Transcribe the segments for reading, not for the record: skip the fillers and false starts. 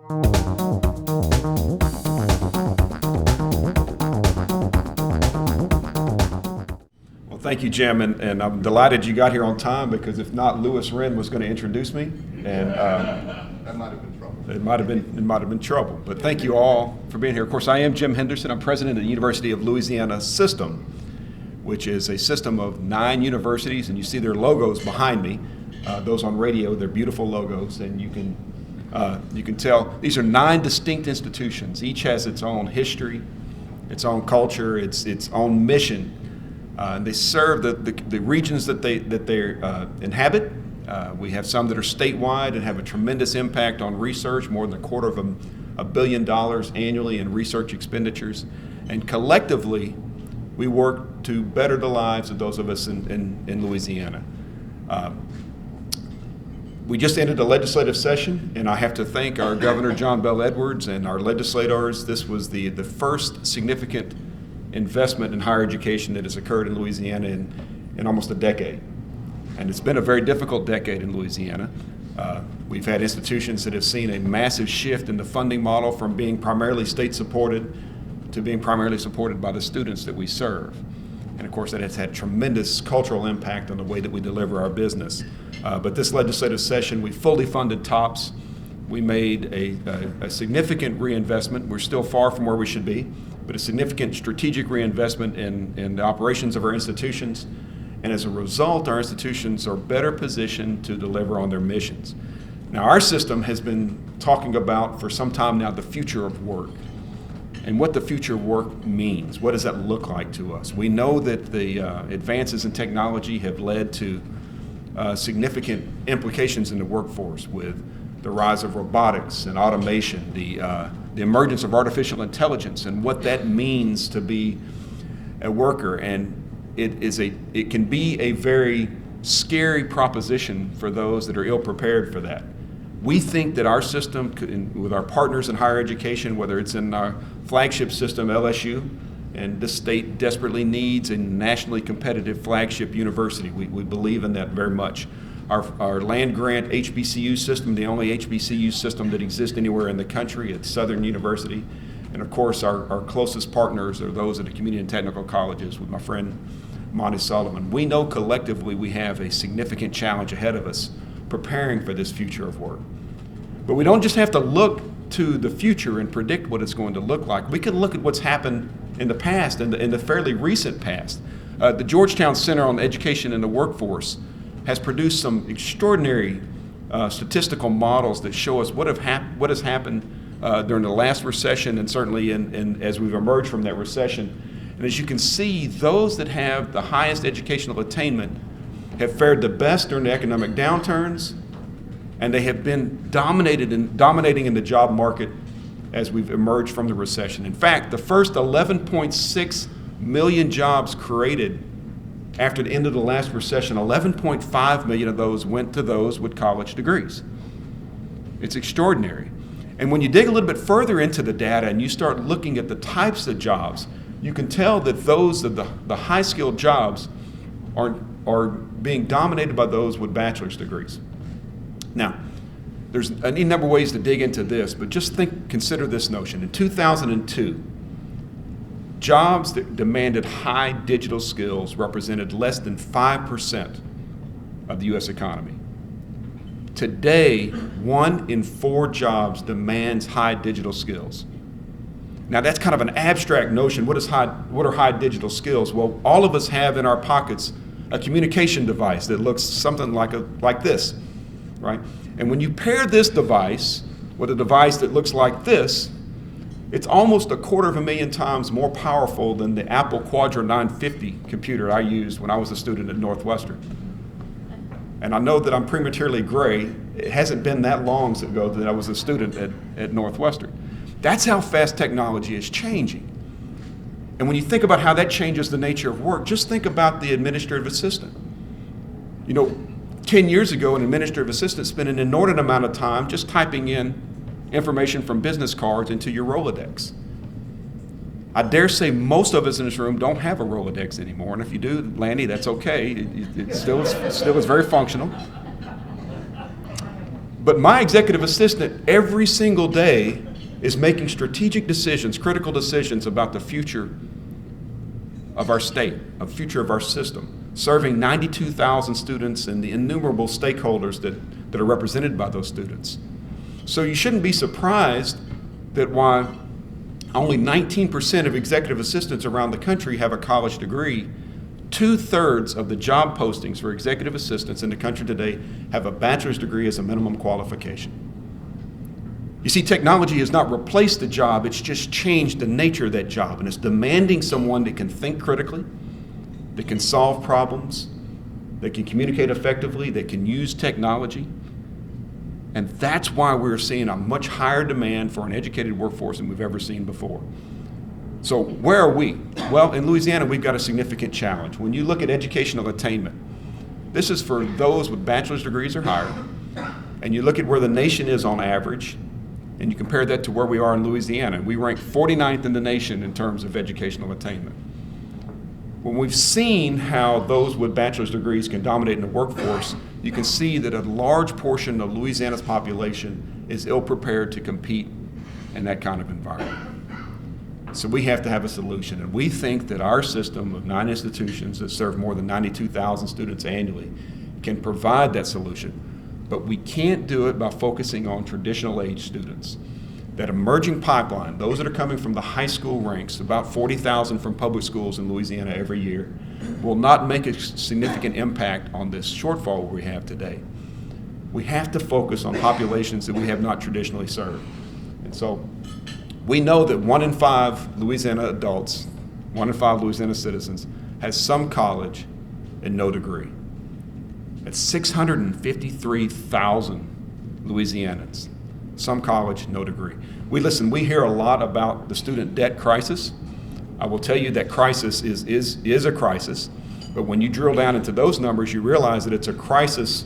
Well, thank you, Jim, and I'm delighted you got here on time, because if not, Louis Wren was going to introduce me, and that might have been trouble. It might have been trouble. But thank you all for being here. Of course, I am Jim Henderson. I'm president of the University of Louisiana System, which is a system of 9 universities, and you see their logos behind me. Those on radio, they're beautiful logos, and you can tell these are 9 distinct institutions. Each has its own history, its own culture, its own mission. And they serve the regions that they inhabit. We have some that are statewide and have a tremendous impact on research, more than $250 million annually in research expenditures. And collectively, we work to better the lives of those of us in Louisiana. We just ended a legislative session, and I have to thank our Governor John Bell Edwards and our legislators. This was the first significant investment in higher education that has occurred in Louisiana in almost a decade. And it's been a very difficult decade in Louisiana. We've had institutions that have seen a massive shift in the funding model from being primarily state-supported to being primarily supported by the students that we serve. And of course, that has had tremendous cultural impact on the way that we deliver our business. But this legislative session, we fully funded TOPS. We made a significant reinvestment. We're still far from where we should be, but a significant strategic reinvestment in the operations of our institutions. And as a result, our institutions are better positioned to deliver on their missions. Now, our system has been talking about for some time now the future of work and what the future of work means. What does that look like to us? We know that the advances in technology have led to significant implications in the workforce, with the rise of robotics and automation, the emergence of artificial intelligence, and what that means to be a worker. And it can be a very scary proposition for those that are ill prepared for that. We think that our system, with our partners in higher education, whether it's in our flagship system, LSU, and this state desperately needs a nationally competitive flagship university. We believe in that very much. Our land-grant HBCU system, the only HBCU system that exists anywhere in the country at Southern University. And of course, our closest partners are those at the community and technical colleges with my friend Monty Sullivan. We know collectively we have a significant challenge ahead of us preparing for this future of work. But we don't just have to look to the future and predict what it's going to look like. We can look at what's happened in the past, in the fairly recent past. The Georgetown Center on Education and the Workforce has produced some extraordinary statistical models that show us what has happened during the last recession, and certainly as we've emerged from that recession. And as you can see, those that have the highest educational attainment have fared the best during the economic downturns, and they have been dominating in the job market as we've emerged from the recession. In fact, the first 11.6 million jobs created after the end of the last recession, 11.5 million of those went to those with college degrees. It's extraordinary. And when you dig a little bit further into the data and you start looking at the types of jobs, you can tell that those of the high-skilled jobs are being dominated by those with bachelor's degrees. Now, there's any number of ways to dig into this, but just consider this notion. In 2002, jobs that demanded high digital skills represented less than 5% of the U.S. economy. Today, 1 in 4 jobs demands high digital skills. Now, that's kind of an abstract notion. What are high digital skills? Well, all of us have in our pockets a communication device that looks something like this, right? And when you pair this device with a device that looks like this, it's almost 250,000 times more powerful than the Apple Quadro 950 computer I used when I was a student at Northwestern. And I know that I'm prematurely gray. It hasn't been that long ago that I was a student at Northwestern. That's how fast technology is changing. And when you think about how that changes the nature of work, just think about the administrative assistant. 10 years ago, an administrative assistant spent an inordinate amount of time just typing in information from business cards into your Rolodex. I dare say most of us in this room don't have a Rolodex anymore, and if you do, Lanny, that's okay. It still is very functional. But my executive assistant every single day is making strategic decisions, critical decisions about the future of our state, the future of our system, serving 92,000 students and the innumerable stakeholders that are represented by those students. So you shouldn't be surprised that while only 19% of executive assistants around the country have a college degree, 2/3 of the job postings for executive assistants in the country today have a bachelor's degree as a minimum qualification. You see, technology has not replaced the job, it's just changed the nature of that job, and it's demanding someone that can think critically, that can solve problems, that can communicate effectively, that can use technology. And that's why we're seeing a much higher demand for an educated workforce than we've ever seen before. So where are we? Well, in Louisiana, we've got a significant challenge. When you look at educational attainment, this is for those with bachelor's degrees or higher, and you look at where the nation is on average, and you compare that to where we are in Louisiana, we rank 49th in the nation in terms of educational attainment. When we've seen how those with bachelor's degrees can dominate in the workforce, you can see that a large portion of Louisiana's population is ill-prepared to compete in that kind of environment. So we have to have a solution, and we think that our system of 9 institutions that serve more than 92,000 students annually can provide that solution. But we can't do it by focusing on traditional age students. That emerging pipeline, those that are coming from the high school ranks, about 40,000 from public schools in Louisiana every year, will not make a significant impact on this shortfall we have today. We have to focus on populations that we have not traditionally served. And so we know that 1 in 5 Louisiana adults, 1 in 5 Louisiana citizens, has some college and no degree. That's 653,000 Louisianans. Some college, no degree. We hear a lot about the student debt crisis. I will tell you that crisis is a crisis, but when you drill down into those numbers, you realize that it's a crisis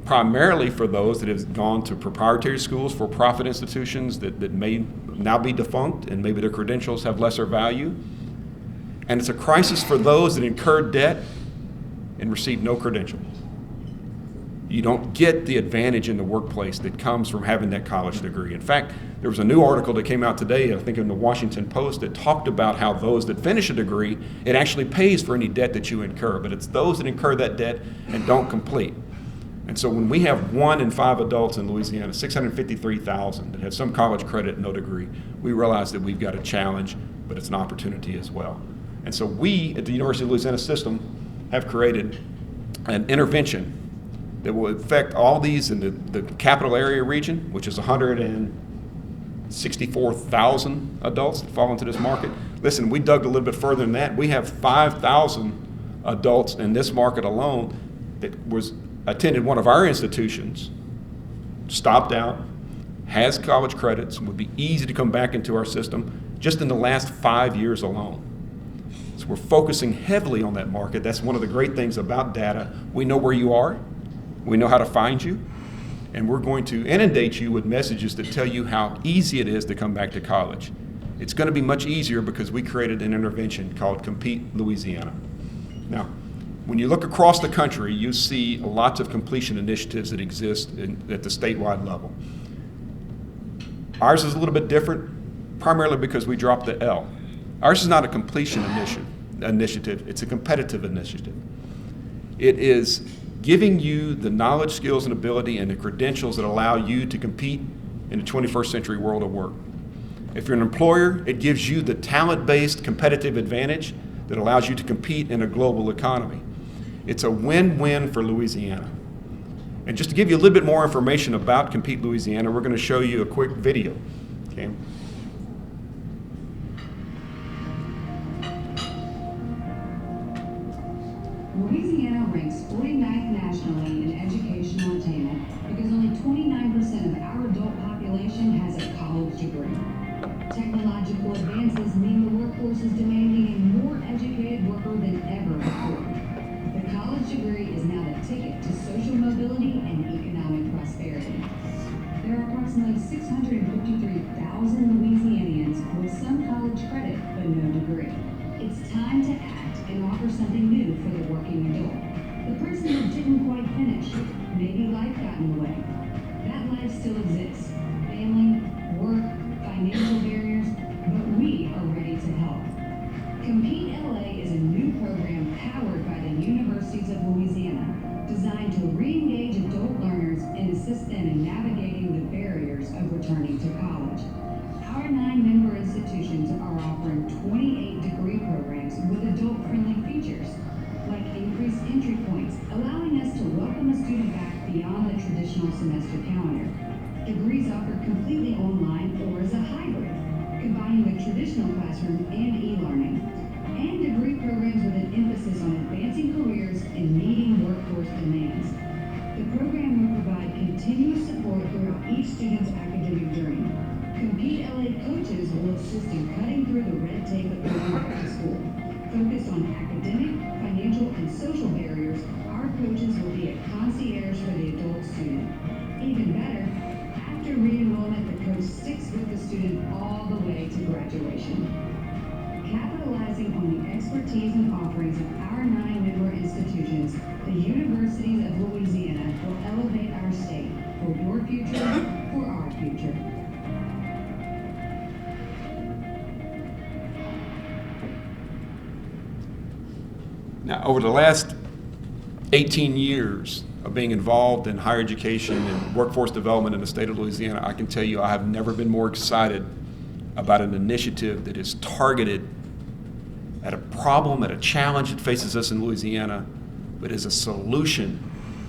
primarily for those that have gone to proprietary schools, for-profit institutions that may now be defunct and maybe their credentials have lesser value. And it's a crisis for those that incurred debt and received no credential. You don't get the advantage in the workplace that comes from having that college degree. In fact, there was a new article that came out today, I think in the Washington Post, that talked about how those that finish a degree, it actually pays for any debt that you incur, but it's those that incur that debt and don't complete. And so when we have 1 in 5 adults in Louisiana, 653,000 that have some college credit, no degree, we realize that we've got a challenge, but it's an opportunity as well. And so we at the University of Louisiana System have created an intervention that will affect all these in the capital area region, which is 164,000 adults that fall into this market. Listen, we dug a little bit further than that. We have 5,000 adults in this market alone that attended one of our institutions, stopped out, has college credits, and would be easy to come back into our system just in the last 5 years alone. So we're focusing heavily on that market. That's one of the great things about data. We know where you are. We know how to find you, and we're going to inundate you with messages that tell you how easy it is to come back to college. It's going to be much easier because we created an intervention called Compete Louisiana. Now, when you look across the country, you see lots of completion initiatives that exist at the statewide level. Ours is a little bit different, primarily because we dropped the L. Ours is not a completion initiative, it's a competitive initiative. It is giving you the knowledge, skills, and ability and the credentials that allow you to compete in the 21st century world of work. If you're an employer, it gives you the talent-based competitive advantage that allows you to compete in a global economy. It's a win-win for Louisiana. And just to give you a little bit more information about Compete Louisiana, we're going to show you a quick video. Okay. Louisiana ranks 49th nationally in educational attainment because only 29% of our adult population has a college degree. Technological advances mean the workforce is demanding a more educated worker than ever before. The college degree is now the ticket to social mobility and economic prosperity. There are approximately 653,000 Louisianians with some college credit but no degree. It's time to act and offer something new for the working adult. The person who didn't quite finish, maybe life got in the way. That life learning to college. Our 9 member institutions are offering 28 degree programs with adult-friendly features, like increased entry points, allowing us to welcome a student back beyond the traditional semester calendar. Degrees offered completely online or as a hybrid, combining with traditional classroom and e-learning. And degree programs with an emphasis on advancing careers and meeting workforce demands. The program will provide continuous support throughout each student's academic journey. Compete LA coaches will assist in cutting through the red tape of going back to school. Focused on academic, financial, and social barriers, our coaches will be a concierge for the adult student. Even better, after re-enrollment, the coach sticks with the student all the way to graduation. Capitalizing on the expertise and offerings of our 9 member institutions, the University of Louisiana will elevate our state for your future, for our future. Now, over the last 18 years of being involved in higher education and workforce development in the state of Louisiana, I can tell you I have never been more excited about an initiative that is targeted at a problem, at a challenge that faces us in Louisiana, but is a solution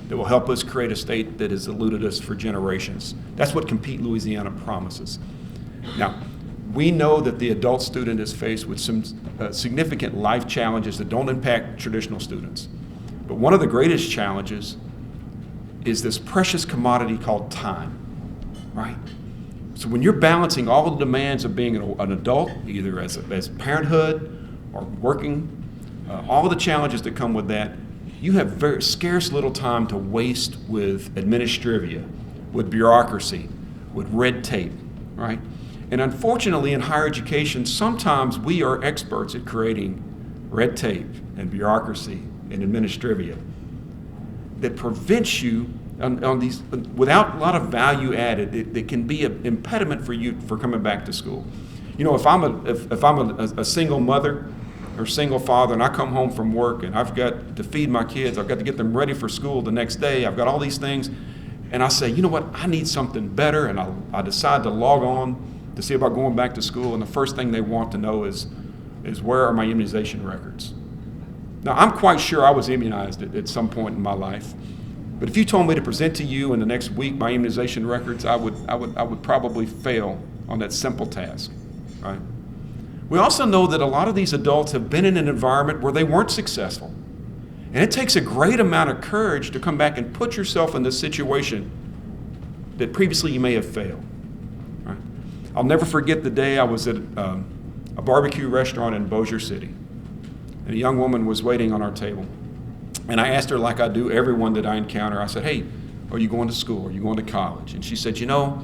that will help us create a state that has eluded us for generations. That's what Compete Louisiana promises. Now, we know that the adult student is faced with some significant life challenges that don't impact traditional students. But one of the greatest challenges is this precious commodity called time, right? So when you're balancing all the demands of being an adult, either as parenthood or working, all the challenges that come with that, you have very scarce little time to waste with administrivia, with bureaucracy, with red tape, right? And unfortunately, in higher education, sometimes we are experts at creating red tape and bureaucracy and administrivia that prevents you on these, without a lot of value added, that can be an impediment for you for coming back to school. You know, if I'm a single mother or single father and I come home from work and I've got to feed my kids, I've got to get them ready for school the next day, I've got all these things, and I say, you know what, I need something better, and I decide to log on to see about going back to school, and the first thing they want to know is where are my immunization records? Now, I'm quite sure I was immunized at some point in my life, but if you told me to present to you in the next week my immunization records, I would probably fail on that simple task, right? We also know that a lot of these adults have been in an environment where they weren't successful, and it takes a great amount of courage to come back and put yourself in this situation that previously you may have failed. I'll never forget the day I was at a barbecue restaurant in Bossier City, and a young woman was waiting on our table. And I asked her, like I do everyone that I encounter, I said, hey, are you going to school? Are you going to college? And she said, you know,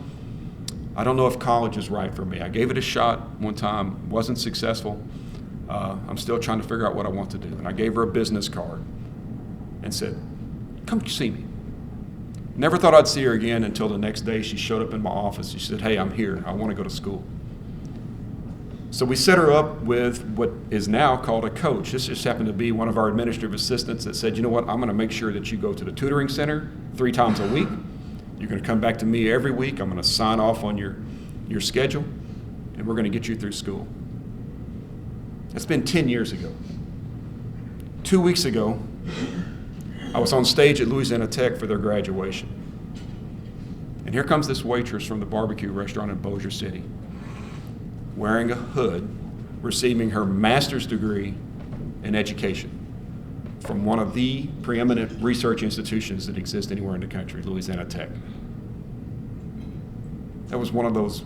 I don't know if college is right for me. I gave it a shot one time, wasn't successful. I'm still trying to figure out what I want to do. And I gave her a business card and said, come see me. Never thought I'd see her again until the next day she showed up in my office. She said, hey, I'm here. I want to go to school. So we set her up with what is now called a coach. This just happened to be one of our administrative assistants that said, you know what, I'm going to make sure that you go to the tutoring center 3 times a week. You're going to come back to me every week. I'm going to sign off on your schedule, and we're going to get you through school. That's been 10 years ago. 2 weeks ago, I was on stage at Louisiana Tech for their graduation. And here comes this waitress from the barbecue restaurant in Bossier City, wearing a hood, receiving her master's degree in education from one of the preeminent research institutions that exist anywhere in the country, Louisiana Tech. That was one of those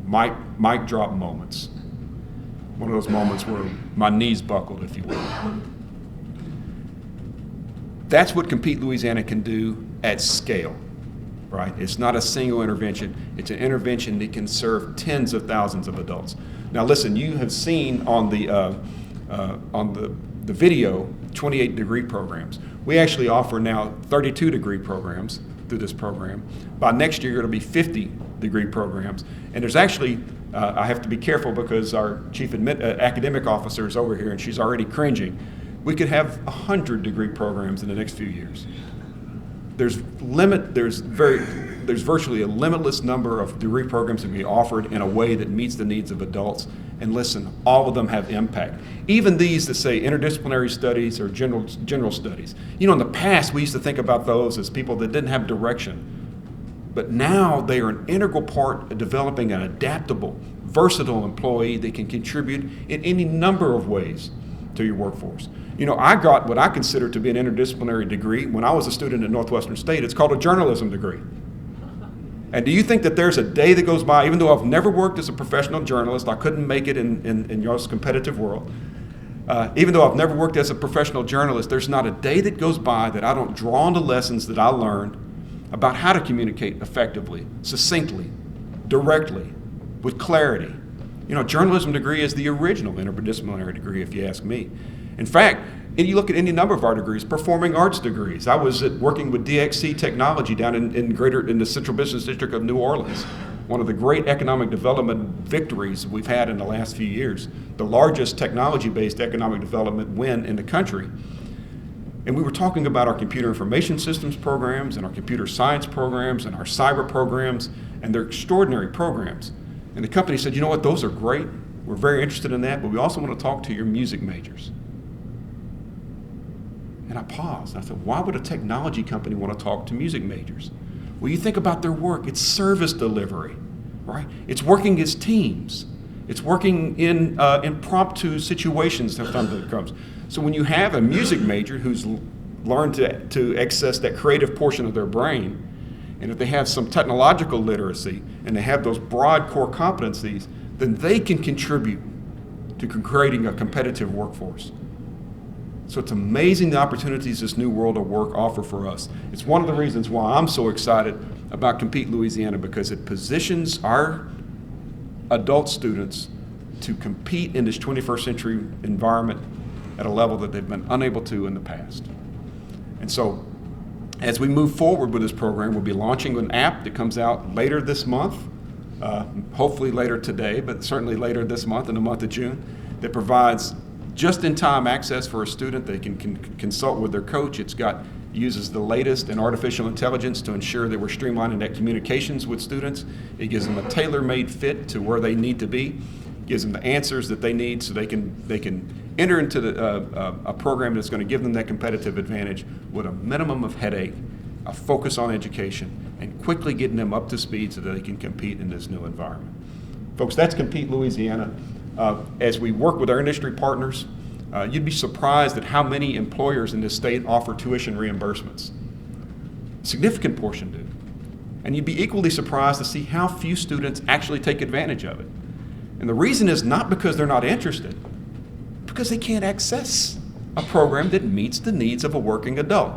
mic drop moments. One of those moments where my knees buckled, if you will. That's what Compete Louisiana can do at scale, right? It's not a single intervention. It's an intervention that can serve tens of thousands of adults. Now listen, you have seen on the video 28 degree programs. We actually offer now 32 degree programs through this program. By next year, it'll be 50 degree programs. And there's actually, I have to be careful because our chief academic officer is over here and she's already cringing. We could have 100 degree programs in the next few years. There's very there's virtually a limitless number of degree programs that can be offered in a way that meets the needs of adults. And listen, all of them have impact. Even these that say interdisciplinary studies or general studies. You know, in the past, we used to think about those as people that didn't have direction. But now they are an integral part of developing an adaptable, versatile employee that can contribute in any number of ways to your workforce. You know, I got what I consider to be an interdisciplinary degree when I was a student at Northwestern State. It's called a journalism degree. And do you think that there's a day that goes by, even though I've never worked as a professional journalist, I couldn't make it in your competitive world, even though I've never worked as a professional journalist, there's not a day that goes by that I don't draw on the lessons that I learned about how to communicate effectively, succinctly, directly, with clarity. You know, a journalism degree is the original interdisciplinary degree, if you ask me. In fact, and you look at any number of our degrees, performing arts degrees. I was working with DXC Technology down in the Central Business District of New Orleans. One of the great economic development victories we've had in the last few years. The largest technology-based economic development win in the country. And we were talking about our computer information systems programs and our computer science programs and our cyber programs, and they're extraordinary programs. And the company said, you know what, those are great. We're very interested in that, but we also want to talk to your music majors. And I paused. I said, why would a technology company want to talk to music majors? Well, you think about their work. It's service delivery, right? It's working as teams. It's working in impromptu situations sometimes that comes. So when you have a music major who's learned to access that creative portion of their brain, and if they have some technological literacy and they have those broad core competencies, then they can contribute to creating a competitive workforce. So it's amazing the opportunities this new world of work offer for us. It's one of the reasons why I'm so excited about Compete Louisiana, because it positions our adult students to compete in this 21st century environment at a level that they've been unable to in the past. And so as we move forward with this program, we'll be launching an app that comes out later this month, hopefully later today, but certainly later this month, in the month of June, that provides just-in-time access for a student. They can consult with their coach. Uses the latest in artificial intelligence to ensure that we're streamlining that communications with students. It gives them a tailor-made fit to where they need to be. Gives them the answers that they need so they can enter into a program that's going to give them that competitive advantage with a minimum of headache, a focus on education, and quickly getting them up to speed so that they can compete in this new environment. Folks, that's Compete Louisiana. As we work with our industry partners, you'd be surprised at how many employers in this state offer tuition reimbursements. A significant portion do. And you'd be equally surprised to see how few students actually take advantage of it. And the reason is not because they're not interested, because they can't access a program that meets the needs of a working adult.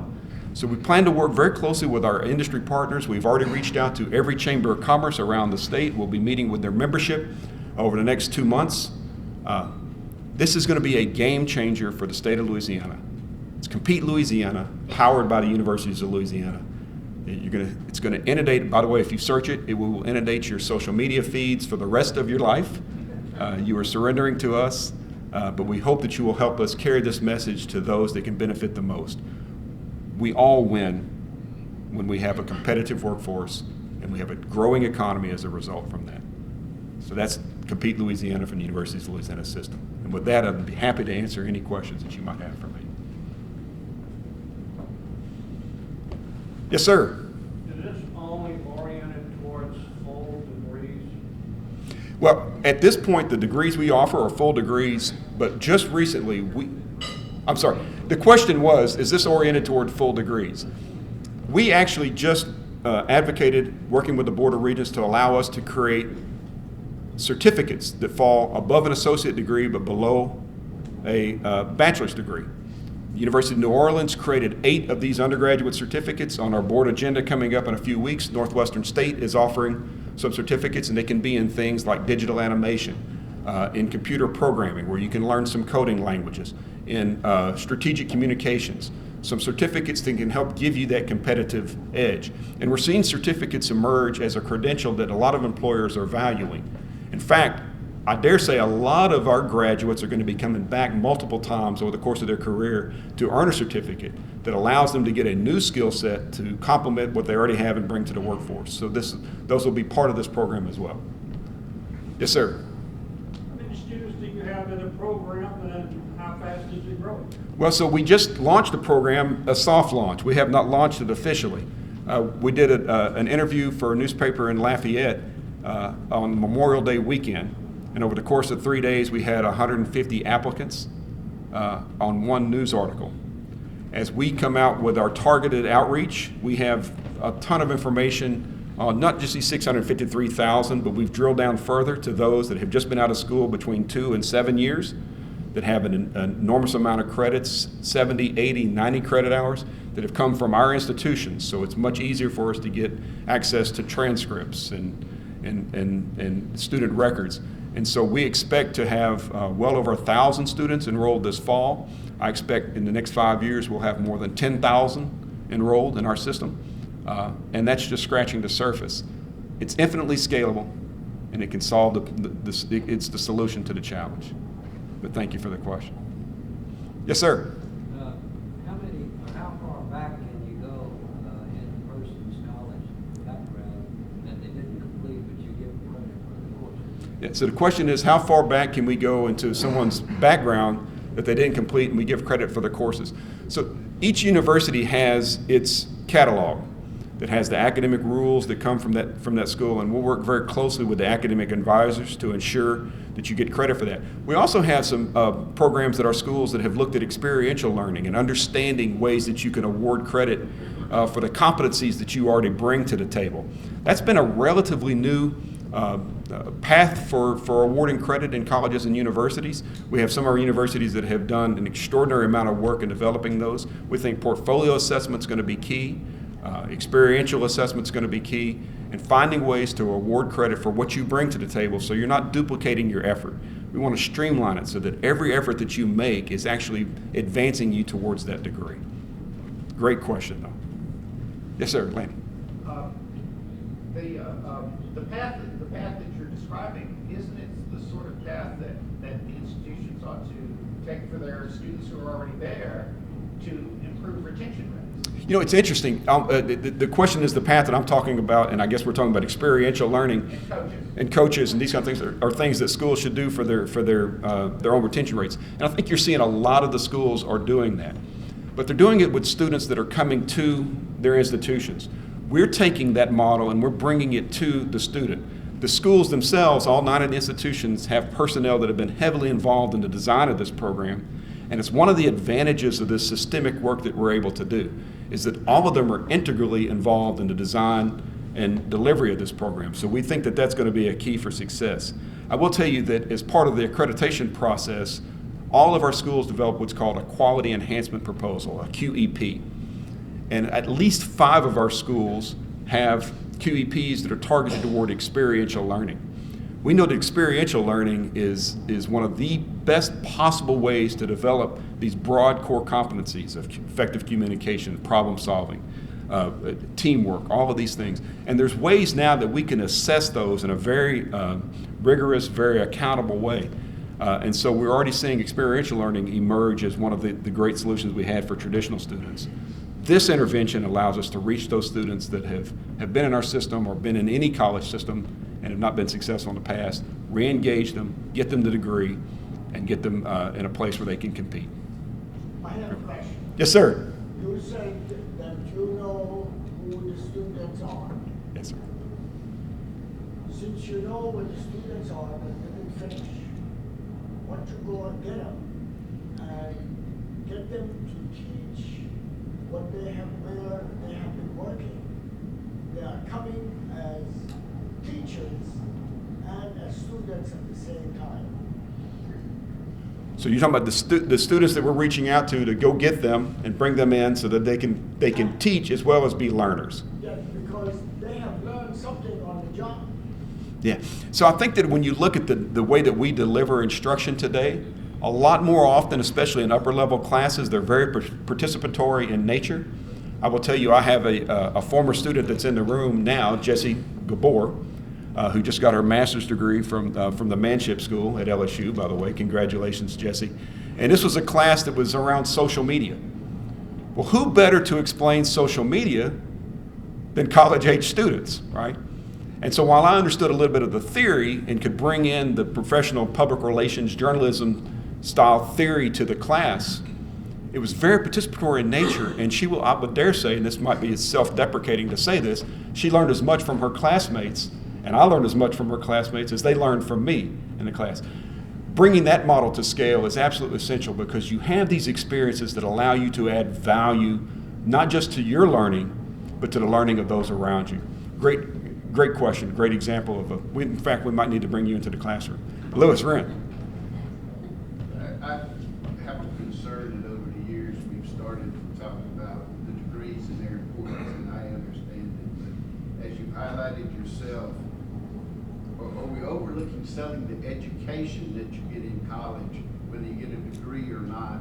So we plan to work very closely with our industry partners. We've already reached out to every chamber of commerce around the state. We'll be meeting with their membership over the next 2 months. This is going to be a game changer for the state of Louisiana. It's Compete Louisiana, powered by the University of Louisiana. It's going to inundate, by the way, if you search it, it will inundate your social media feeds for the rest of your life. You are surrendering to us, but we hope that you will help us carry this message to those that can benefit the most. We all win when we have a competitive workforce and we have a growing economy as a result from that. So that's Compete Louisiana from the University of Louisiana System. And with that, I'd be happy to answer any questions that you might have for me. Yes, sir. Is this only oriented towards full degrees? Well, at this point, the degrees we offer are full degrees, but just recently, I'm sorry, the question was, is this oriented toward full degrees? We actually just advocated, working with the Board of Regents, to allow us to create certificates that fall above an associate degree but below a bachelor's degree. The University of New Orleans created 8 of these undergraduate certificates. On our board agenda coming up in a few weeks, Northwestern State is offering some certificates, and they can be in things like digital animation, in computer programming, where you can learn some coding languages, in strategic communications, some certificates that can help give you that competitive edge. And we're seeing certificates emerge as a credential that a lot of employers are valuing. In fact, I dare say a lot of our graduates are going to be coming back multiple times over the course of their career to earn a certificate, that allows them to get a new skill set to complement what they already have and bring to the workforce. So those will be part of this program as well. Yes, sir. How many students do you have in the program, and how fast is it growing? Well, so we just launched the program, a soft launch. We have not launched it officially. We did an interview for a newspaper in Lafayette on Memorial Day weekend, and over the course of 3 days, we had 150 applicants on one news article. As we come out with our targeted outreach, we have a ton of information on not just these 653,000, but we've drilled down further to those that have just been out of school between 2 and 7 years, that have an enormous amount of credits, 70, 80, 90 credit hours, that have come from our institutions. So it's much easier for us to get access to transcripts and student records. And so we expect to have well over 1,000 students enrolled this fall. I expect in the next 5 years we'll have more than 10,000 enrolled in our system. And that's just scratching the surface. It's infinitely scalable, and it can solve it's the solution to the challenge. But thank you for the question. Yes, sir. How far back can you go in a person's college background that they didn't complete, but you give credit for the course? Yeah, so the question is, how far back can we go into someone's background that they didn't complete and we give credit for the courses? So each university has its catalog that has the academic rules that come from that school, and we'll work very closely with the academic advisors to ensure that you get credit for that. We also have some programs at our schools that have looked at experiential learning and understanding ways that you can award credit for the competencies that you already bring to the table. That's been a relatively new path for awarding credit in colleges and universities. We have some of our universities that have done an extraordinary amount of work in developing those. We think portfolio assessment is going to be key. Experiential assessment is going to be key, and finding ways to award credit for what you bring to the table so you're not duplicating your effort. We want to streamline it so that every effort that you make is actually advancing you towards that degree. Great question, though. Yes, sir, Lanny. The path that you're describing, isn't it the sort of path that the institutions ought to take for their students who are already there to improve retention rates? You know, it's interesting. The question is the path that I'm talking about, and I guess we're talking about experiential learning and coaches and these kind of things are things that schools should do for their own retention rates. And I think you're seeing a lot of the schools are doing that. But they're doing it with students that are coming to their institutions. We're taking that model and we're bringing it to the student. The schools themselves, all 9 of the institutions, have personnel that have been heavily involved in the design of this program. And it's one of the advantages of this systemic work that we're able to do, is that all of them are integrally involved in the design and delivery of this program. So we think that that's going to be a key for success. I will tell you that as part of the accreditation process, all of our schools develop what's called a quality enhancement proposal, a QEP. And at least 5 of our schools have QEPs that are targeted toward experiential learning. We know that experiential learning is one of the best possible ways to develop these broad core competencies of effective communication, problem solving, teamwork, all of these things. And there's ways now that we can assess those in a very rigorous, very accountable way. And so we're already seeing experiential learning emerge as one of the great solutions we had for traditional students. This intervention allows us to reach those students that have been in our system or been in any college system and have not been successful in the past, re-engage them, get them the degree, and get them in a place where they can compete. I have a question. Yes, sir. You said that you know who the students are. Yes, sir. Since you know where the students are that didn't finish, why don't you go and get them and get them to teach what they have learned, they have been working. They are coming as teachers and as students at the same time. So you're talking about the students that we're reaching out to go get them and bring them in so that they can teach as well as be learners. Yes, because they have learned something on the job. Yeah. So I think that when you look at the way that we deliver instruction today, a lot more often, especially in upper level classes, they're very participatory in nature. I will tell you, I have a former student that's in the room now, Jessie Gabor, who just got her master's degree from the Manship School at LSU, by the way. Congratulations, Jessie. And this was a class that was around social media. Well, who better to explain social media than college-age students, right? And so while I understood a little bit of the theory and could bring in the professional public relations journalism style theory to the class, it was very participatory in nature, and I would dare say, and this might be self-deprecating to say this, she learned as much from her classmates, and I learned as much from her classmates as they learned from me in the class. Bringing that model to scale is absolutely essential because you have these experiences that allow you to add value, not just to your learning, but to the learning of those around you. Great question, great example of in fact, we might need to bring you into the classroom. Louis Wren. I have a concern that over the years we've started talking about the degrees and their importance, and I understand it, but as you highlighted yourself, are we overlooking selling the education that you get in college, whether you get a degree or not,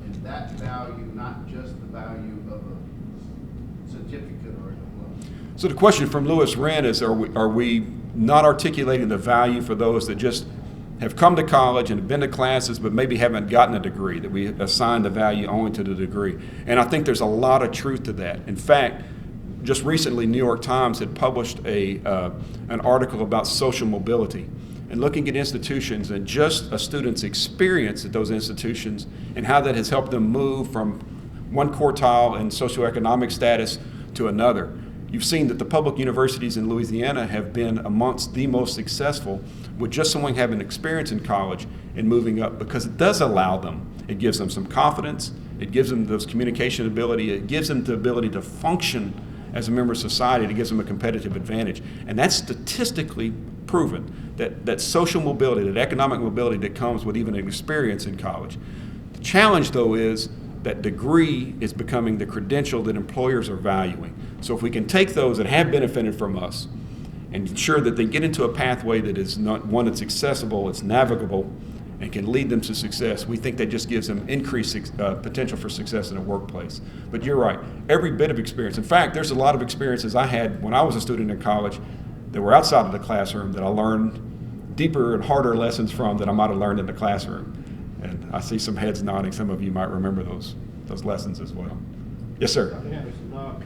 and that value, not just the value of a certificate or a diploma? So the question from Louis Wren is, are we not articulating the value for those that just have come to college and have been to classes but maybe haven't gotten a degree, that we assign the value only to the degree? And I think there's a lot of truth to that. In fact, just recently, New York Times had published an article about social mobility and looking at institutions and just a student's experience at those institutions and how that has helped them move from one quartile in socioeconomic status to another. You've seen that the public universities in Louisiana have been amongst the most successful with just someone having experience in college and moving up, because it does allow them, it gives them some confidence, it gives them those communication ability, it gives them the ability to function as a member of society, it gives them a competitive advantage. And that's statistically proven, that social mobility, that economic mobility that comes with even an experience in college. The challenge, though, is that degree is becoming the credential that employers are valuing. So if we can take those that have benefited from us and ensure that they get into a pathway that is not one that's accessible, it's navigable, and can lead them to success, we think that just gives them increased potential for success in a workplace. But you're right, every bit of experience. In fact, there's a lot of experiences I had when I was a student in college that were outside of the classroom that I learned deeper and harder lessons from that I might have learned in the classroom. And I see some heads nodding. Some of you might remember those lessons as well. Yes, sir. Dr. Henderson,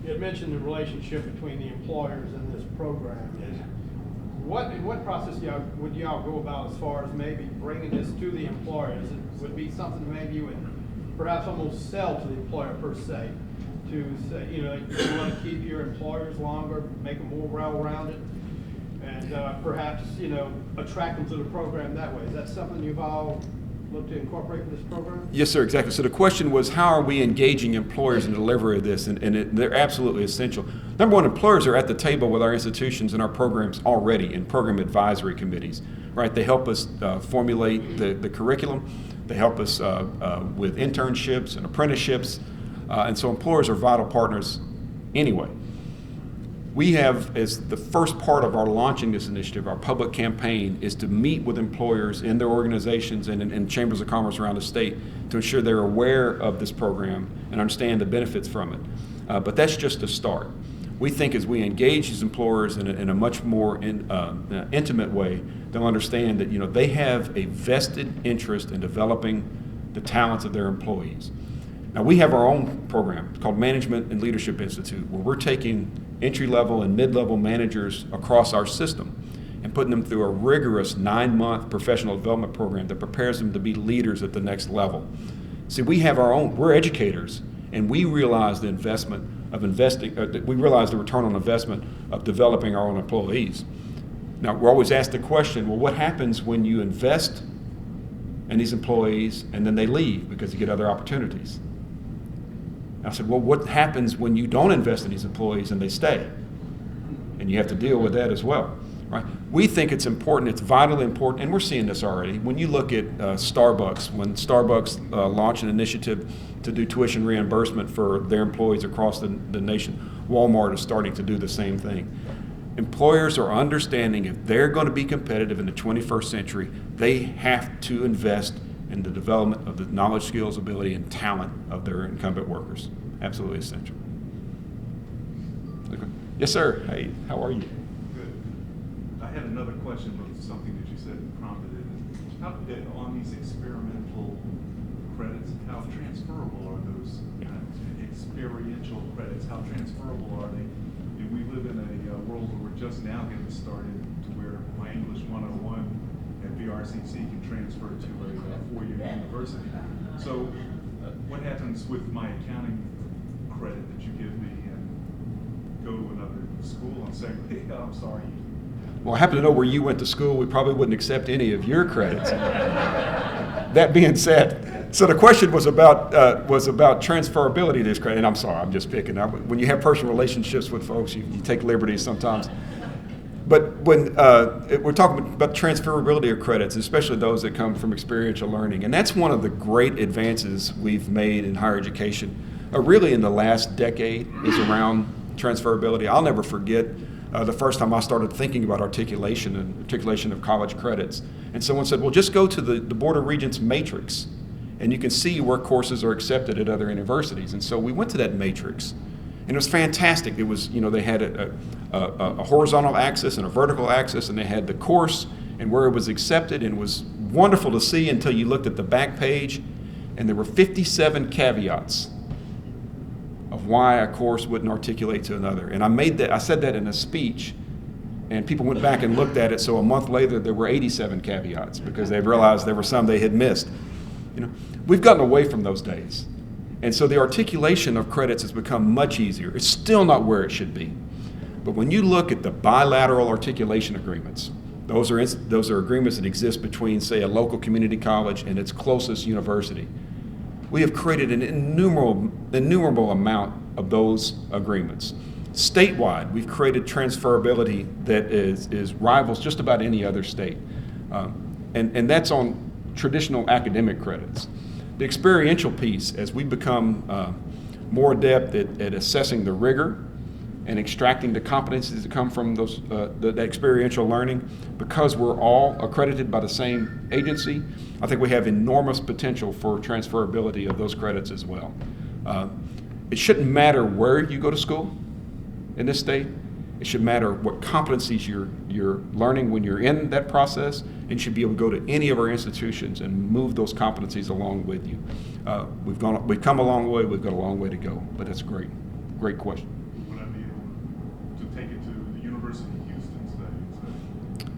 you had mentioned the relationship between the employers and this program. In what process would y'all go about as far as maybe bringing this to the employers? It would be something maybe you would perhaps almost sell to the employer per se, to say, you want to keep your employers longer, make them more well-rounded, and perhaps, attract them to the program that way. Is that something you've all look to incorporate in this program? Yes, sir, exactly. So the question was, how are we engaging employers in the delivery of this? And they're absolutely essential. Number one, employers are at the table with our institutions and our programs already in program advisory committees, right? They help us formulate the curriculum. They help us with internships and apprenticeships. And so employers are vital partners anyway. We have, as the first part of our launching this initiative, our public campaign is to meet with employers in their organizations and in chambers of commerce around the state to ensure they're aware of this program and understand the benefits from it. But that's just a start. We think as we engage these employers in a much more intimate way, they'll understand that they have a vested interest in developing the talents of their employees. Now, we have our own program called Management and Leadership Institute, where we're taking entry-level and mid-level managers across our system and putting them through a rigorous 9-month professional development program that prepares them to be leaders at the next level. See, we have our own, we're educators, and we realize the we realize the return on investment of developing our own employees. Now, we're always asked the question, well, what happens when you invest in these employees and then they leave because you get other opportunities? I said, well, what happens when you don't invest in these employees and they stay? And you have to deal with that as well, right? We think it's important, it's vitally important, and we're seeing this already. When you look at Starbucks, when Starbucks launched an initiative to do tuition reimbursement for their employees across the nation, Walmart is starting to do the same thing. Employers are understanding if they're going to be competitive in the 21st century, they have to invest in the development of the knowledge, skills, ability, and talent of their incumbent workers. Absolutely essential. Okay. Yes, sir. Hey, how are you? Good. I had another question, but something that you said prompted it. How did on these experimental credits, how transferable are those experiential credits? How transferable are they? And we live in a world where we're just now getting started to where my English 101 at VRCC can transfer to a four-year university. So what happens with my accounting credit that you give me and go to another school and say, hey, I'm sorry. Well, I happen to know where you went to school. We probably wouldn't accept any of your credits. That being said, so the question was about transferability of this credit. And I'm sorry, I'm just picking. When you have personal relationships with folks, you take liberties sometimes. But when we're talking about transferability of credits, especially those that come from experiential learning, and that's one of the great advances we've made in higher education, really in the last decade, is around transferability. I'll never forget the first time I started thinking about articulation of college credits. And someone said, well, just go to the Board of Regents matrix, and you can see where courses are accepted at other universities. And so we went to that matrix, and it was fantastic. It was, they had a horizontal axis and a vertical axis, and they had the course and where it was accepted, and it was wonderful to see until you looked at the back page, and there were 57 caveats of why a course wouldn't articulate to another. And I said that in a speech, and people went back and looked at it, so a month later there were 87 caveats because they realized there were some they had missed. We've gotten away from those days. And so the articulation of credits has become much easier. It's still not where it should be. But when you look at the bilateral articulation agreements, those are agreements that exist between, say, a local community college and its closest university. We have created an innumerable amount of those agreements. Statewide, we've created transferability that is rivals just about any other state. And that's on traditional academic credits. The experiential piece, as we become more adept at assessing the rigor and extracting the competencies that come from that experiential learning, because we're all accredited by the same agency, I think we have enormous potential for transferability of those credits as well. It shouldn't matter where you go to school in this state. It should matter what competencies you're learning when you're in that process, and you should be able to go to any of our institutions and move those competencies along with you. We've come a long way. We've got a long way to go, but that's a great question. Would I be able to take it to the University of Houston today?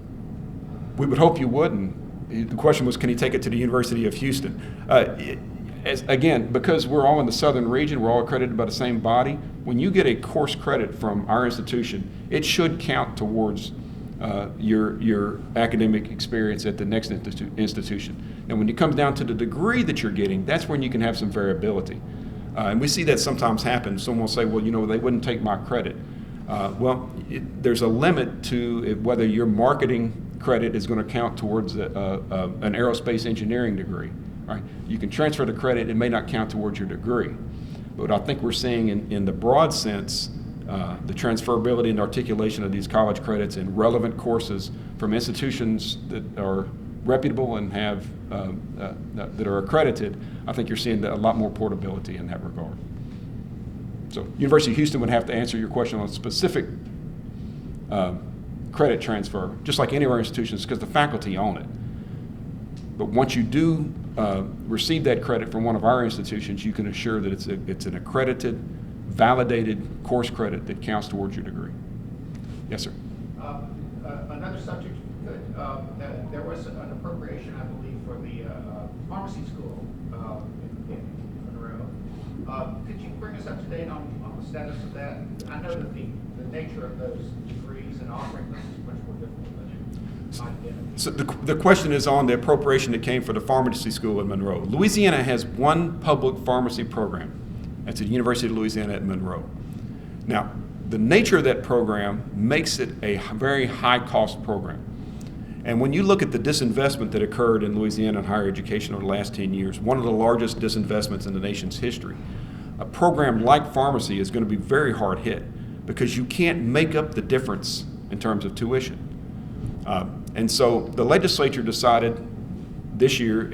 We would hope you would. And the question was, can you take it to the University of Houston? Again, because we're all in the southern region, we're all accredited by the same body. When you get a course credit from our institution, it should count towards your academic experience at the next institution. And when it comes down to the degree that you're getting, that's when you can have some variability. And we see that sometimes happen. Someone will say, well, they wouldn't take my credit. There's a limit to whether your marketing credit is going to count towards an aerospace engineering degree. Right? You can transfer the credit, it may not count towards your degree. But I think we're seeing in the broad sense, the transferability and articulation of these college credits in relevant courses from institutions that are reputable and have that are accredited. I think you're seeing a lot more portability in that regard. So University of Houston would have to answer your question on specific credit transfer, just like any of our institutions, because the faculty own it. But once you do receive that credit from one of our institutions, you can assure that it's an accredited, validated course credit that counts towards your degree. Yes, sir. Another subject, there was an appropriation, I believe, for the pharmacy school in Monroe. Could you bring us up to date on the status of that? I know that the nature of those degrees and offering them is much more difficult than it might be. So the question is on the appropriation that came for the pharmacy school in Monroe. Louisiana has one public pharmacy program. That's at the University of Louisiana at Monroe. Now, the nature of that program makes it a very high-cost program. And when you look at the disinvestment that occurred in Louisiana in higher education over the last 10 years, one of the largest disinvestments in the nation's history, a program like pharmacy is going to be very hard hit because you can't make up the difference in terms of tuition. And so the legislature decided this year,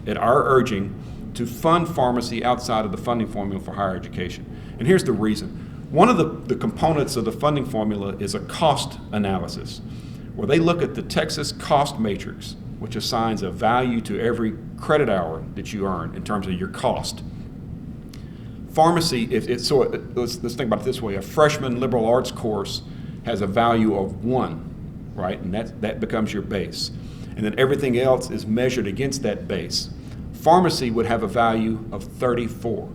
at our urging, to fund pharmacy outside of the funding formula for higher education. And here's the reason. One of the components of the funding formula is a cost analysis, where they look at the Texas cost matrix which assigns a value to every credit hour that you earn in terms of your cost. Pharmacy, let's think about it this way. A freshman liberal arts course has a value of 1, right? And that becomes your base. And then everything else is measured against that base. Pharmacy would have a value of 34.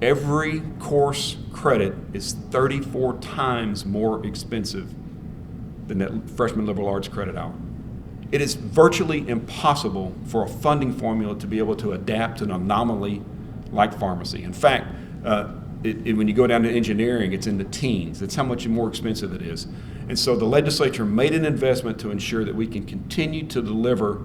Every course credit is 34 times more expensive than that freshman liberal arts credit hour. It is virtually impossible for a funding formula to be able to adapt to an anomaly like pharmacy. In fact, when you go down to engineering, it's in the teens. That's how much more expensive it is. And so the legislature made an investment to ensure that we can continue to deliver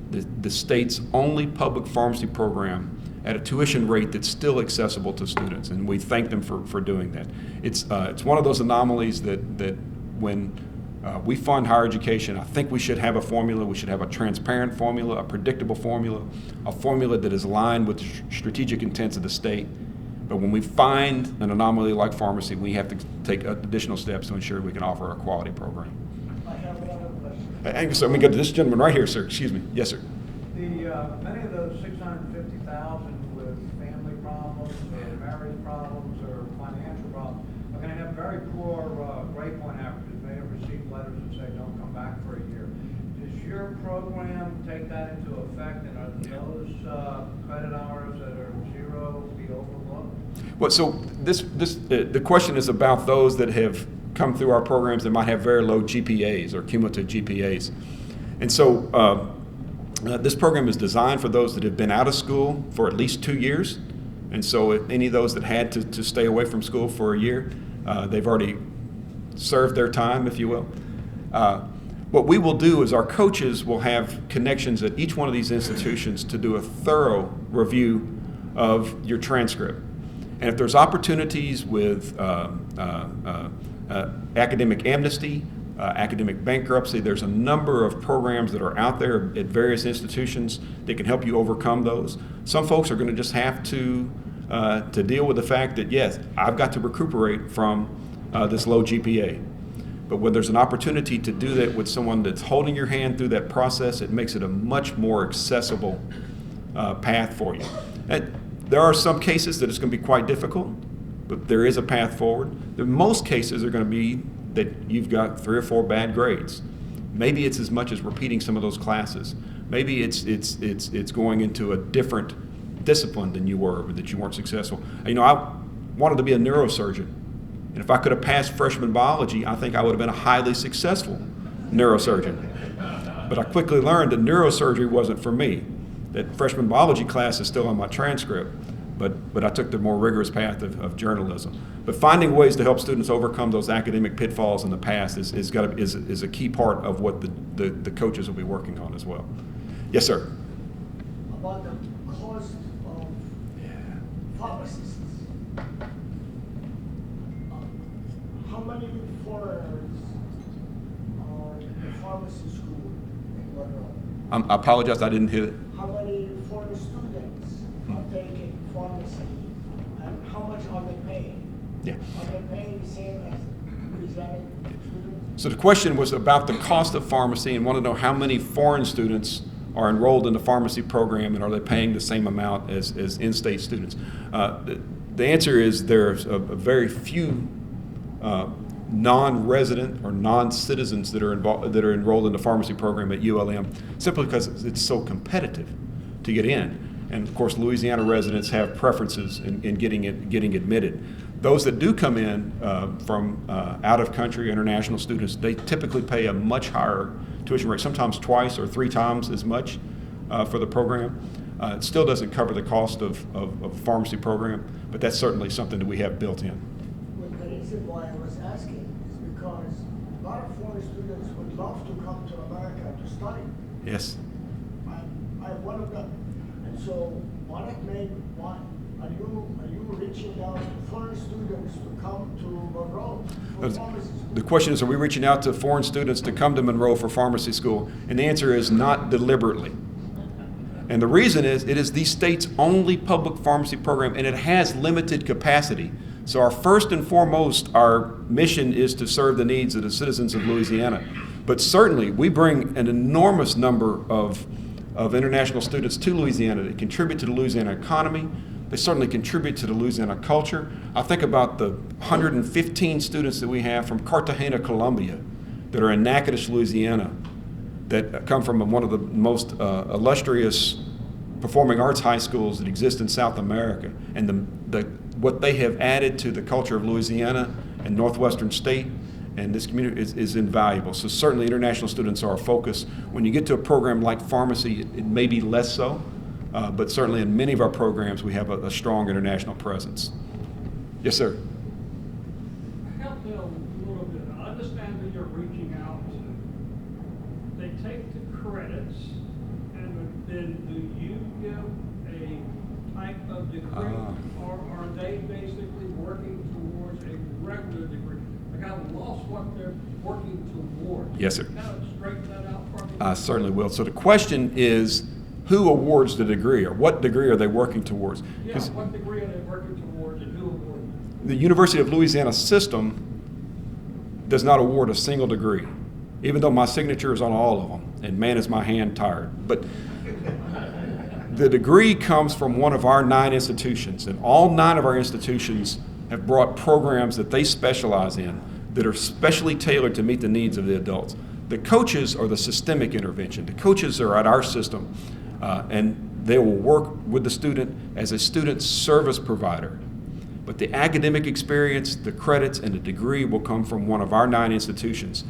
the state's only public pharmacy program at a tuition rate that's still accessible to students, and we thank them for doing that. It's one of those anomalies that when we fund higher education, I think we should have a formula. We should have a transparent formula, a predictable formula, a formula that is aligned with the strategic intents of the state. But when we find an anomaly like pharmacy, we have to take additional steps to ensure we can offer a quality program. I have another question. Angus, let me go to this gentleman right here, sir. Excuse me. Yes, sir. Many of those 650,000 with family problems or marriage problems or financial problems are going to have very poor grade point averages. May have received letters that say don't come back for a year. Does your program take that into effect, and are those credit hours that are 0 be overlooked? Well, so the question is about those that have come through our programs that might have very low GPAs or cumulative GPAs. And so this program is designed for those that have been out of school for at least 2 years. And so if any of those that had to stay away from school for a year, they've already served their time, if you will. What we will do is our coaches will have connections at each one of these institutions to do a thorough review of your transcript. And if there's opportunities with academic amnesty, academic bankruptcy, there's a number of programs that are out there at various institutions that can help you overcome those. Some folks are going to just have to deal with the fact that, yes, I've got to recuperate from this low GPA. But when there's an opportunity to do that with someone that's holding your hand through that process, it makes it a much more accessible path for you. And there are some cases that it's going to be quite difficult, but there is a path forward. The most cases are going to be that you've got 3 or 4 bad grades. Maybe it's as much as repeating some of those classes. Maybe it's going into a different discipline than you were, or that you weren't successful. You know, I wanted to be a neurosurgeon. And if I could have passed freshman biology, I think I would have been a highly successful neurosurgeon. But I quickly learned that neurosurgery wasn't for me. That freshman biology class is still on my transcript, but I took the more rigorous path of journalism. But finding ways to help students overcome those academic pitfalls in the past is a key part of what the coaches will be working on as well. Yes, sir. About the cost of pharmacists. How many foreigners are in the pharmacy school in Monroe? I apologize, I didn't hear it. How many foreign students are taking pharmacy, and how much are they paying? Yeah. Are they paying the same as Louisiana students? So the question was about the cost of pharmacy and want to know how many foreign students are enrolled in the pharmacy program, and are they paying the same amount as in-state students? The answer is there's a very few non-resident or non-citizens that are enrolled in the pharmacy program at ULM, simply because it's so competitive to get in. And of course, Louisiana residents have preferences in getting admitted. Those that do come in from out of country, international students, they typically pay a much higher tuition rate, sometimes twice or 3 times as much for the program. It still doesn't cover the cost of a pharmacy program, but that's certainly something that we have built in. Well, the reason why I was asking is because a lot of foreign students would love to come to America to study. Yes. I'm one of them. And so are you reaching out to foreign students to come to Monroe for pharmacy school? The question is, are we reaching out to foreign students to come to Monroe for pharmacy school? And the answer is not deliberately. And the reason is, it is the state's only public pharmacy program, and it has limited capacity. So our first and foremost, our mission is to serve the needs of the citizens of Louisiana. But certainly, we bring an enormous number of international students to Louisiana that contribute to the Louisiana economy. They certainly contribute to the Louisiana culture. I think about the 115 students that we have from Cartagena, Colombia, that are in Natchitoches, Louisiana, that come from one of the most illustrious performing arts high schools that exist in South America. And what they have added to the culture of Louisiana and Northwestern State and this community is invaluable. So certainly international students are a focus. When you get to a program like pharmacy, it may be less so, but certainly in many of our programs we have a strong international presence. Yes, sir. Help them a little bit. I understand that you're reaching out to, they take the credits, and then do you give a type of degree, or are they basically working towards a regular degree? Like, I've lost what they're working towards. Yes, sir. Kind of straighten that out for me. I certainly will. So the question is, who awards the degree, or what degree are they working towards? Yeah, what degree are they working towards, and who awards it? The University of Louisiana System does not award a single degree, even though my signature is on all of them, and man is my hand tired. But the degree comes from one of our 9 institutions, and all 9 of our institutions have brought programs that they specialize in that are specially tailored to meet the needs of the adults. The coaches are the systemic intervention. The coaches are at our system, and they will work with the student as a student service provider. But the academic experience, the credits, and the degree will come from one of our 9 institutions.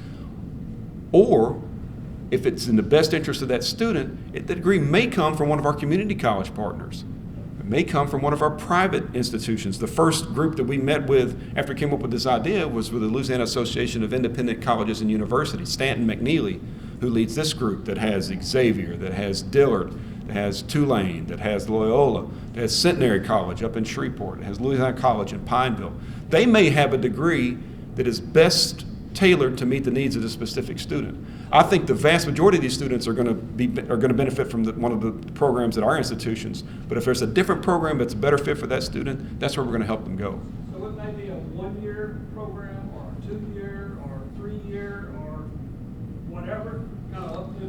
Or, if it's in the best interest of that student, the degree may come from one of our community college partners. It may come from one of our private institutions. The first group that we met with after we came up with this idea was with the Louisiana Association of Independent Colleges and Universities, Stanton McNeely, who leads this group that has Xavier, that has Dillard, that has Tulane, that has Loyola, that has Centenary College up in Shreveport, that has Louisiana College in Pineville. They may have a degree that is best tailored to meet the needs of the specific student. I think the vast majority of these students are going to benefit from one of the programs at our institutions. But if there's a different program that's a better fit for that student, that's where we're going to help them go. So it may be a 1-year program, or a 2-year, or a 3-year, or whatever, kind of up to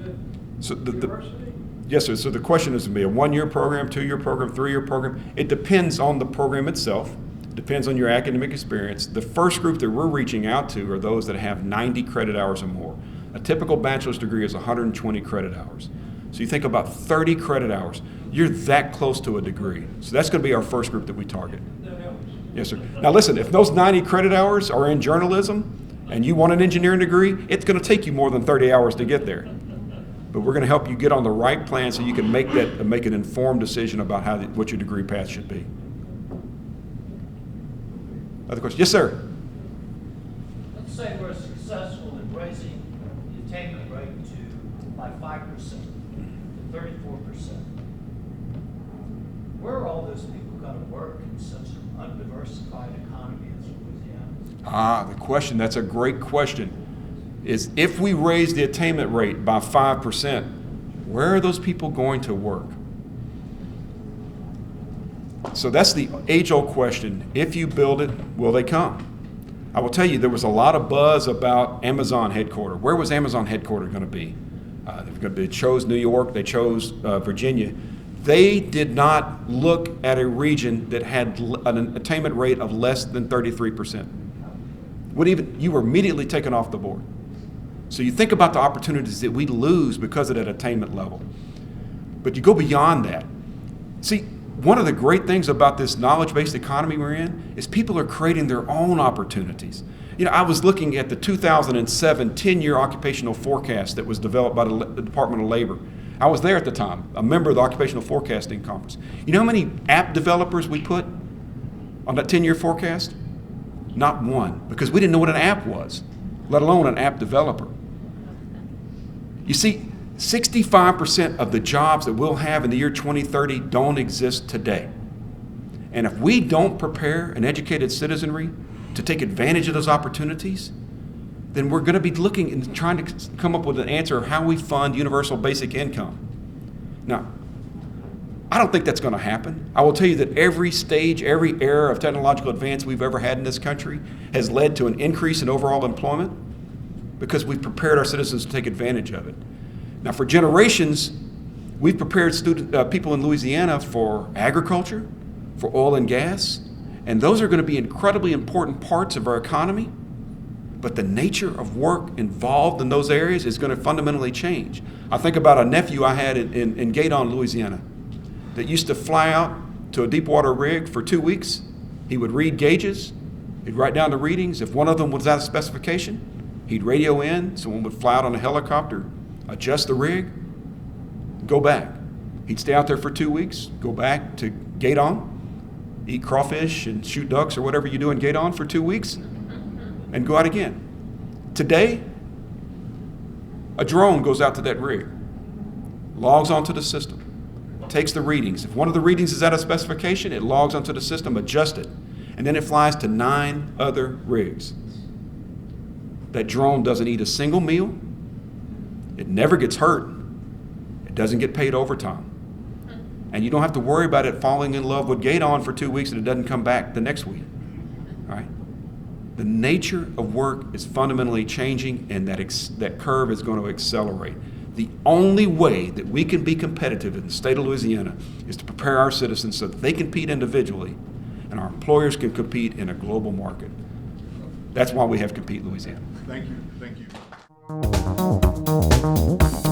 the university? Yes, sir. So the question is to be a 1-year program, 2-year program, 3-year program. It depends on the program itself. Depends on your academic experience. The first group that we're reaching out to are those that have 90 credit hours or more. A typical bachelor's degree is 120 credit hours. So you think about 30 credit hours. You're that close to a degree. So that's going to be our first group that we target. That helps. Yes, sir. Now listen, if those 90 credit hours are in journalism and you want an engineering degree, it's going to take you more than 30 hours to get there. But we're going to help you get on the right plan so you can make an informed decision about what your degree path should be. Other questions? Yes, sir. Let's say we're successful in raising the attainment rate by 5%, to 34%. Where are all those people going to work in such an undiversified economy as Louisiana? The question, that's a great question, is if we raise the attainment rate by 5%, where are those people going to work? So that's the age-old question. If you build it, will they come? I will tell you, there was a lot of buzz about Amazon headquarters. Where was Amazon headquarters going to be? They chose New York. They chose Virginia. They did not look at a region that had an attainment rate of less than 33%. You were immediately taken off the board. So you think about the opportunities that we lose because of that attainment level. But you go beyond that. See, one of the great things about this knowledge-based economy we're in is people are creating their own opportunities. You know, I was looking at the 2007 10-year occupational forecast that was developed by the Department of Labor. I was there at the time, a member of the Occupational Forecasting Conference. You know how many app developers we put on that 10-year forecast? Not one, because we didn't know what an app was, let alone an app developer. You see, 65% of the jobs that we'll have in the year 2030 don't exist today. And if we don't prepare an educated citizenry to take advantage of those opportunities, then we're going to be looking and trying to come up with an answer of how we fund universal basic income. Now, I don't think that's going to happen. I will tell you that every stage, every era of technological advance we've ever had in this country has led to an increase in overall employment. because we've prepared our citizens to take advantage of it. Now, for generations, we've prepared people in Louisiana for agriculture, for oil and gas, and those are going to be incredibly important parts of our economy. But the nature of work involved in those areas is going to fundamentally change. I think about a nephew I had in Baton, Louisiana, that used to fly out to a deep water rig for 2 weeks. He would read gauges, he'd write down the readings. If one of them was out of specification, he'd radio in, someone would fly out on a helicopter, adjust the rig, go back. He'd stay out there for 2 weeks, go back to Baton, eat crawfish and shoot ducks or whatever you do in Baton for 2 weeks, and go out again. Today, a drone goes out to that rig, logs onto the system, takes the readings. If one of the readings is out of specification, it logs onto the system, adjusts it, and then it flies to 9 other rigs. That drone doesn't eat a single meal. It never gets hurt. It doesn't get paid overtime. And you don't have to worry about it falling in love with Baton for 2 weeks and it doesn't come back the next week. All right? The nature of work is fundamentally changing, and that curve is going to accelerate. The only way that we can be competitive in the state of Louisiana is to prepare our citizens so that they compete individually and our employers can compete in a global market. That's why we have Compete Louisiana. Thank you. Thank you.